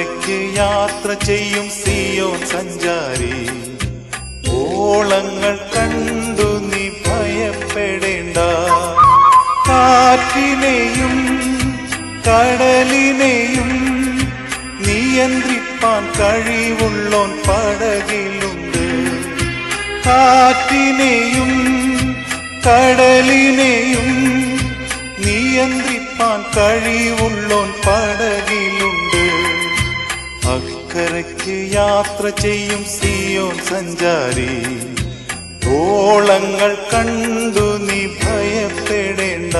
അക്കരയ്ക്ക് യാത്ര ചെയ്യും സിയോൻ സഞ്ചാരി, ഓളങ്ങൾ കണ്ടു നീ ഭയപ്പെടേണ്ട. കാറ്റിനെയും കടലിനെയും നിയന്ത്രിപ്പാൻ കഴിവുള്ളോൻ പടകിലുണ്ട്. കാറ്റിനെയും കടലിനെയും നിയന്ത്രിപ്പാൻ കഴിവുള്ളോൻ പടകിലുണ്ട്. അക്കരയ്ക്ക് യാത്ര ചെയ്യും സിയോൻ സഞ്ചാരി, ഓളങ്ങൾ കണ്ടു നീ ഭയപ്പെടേണ്ട.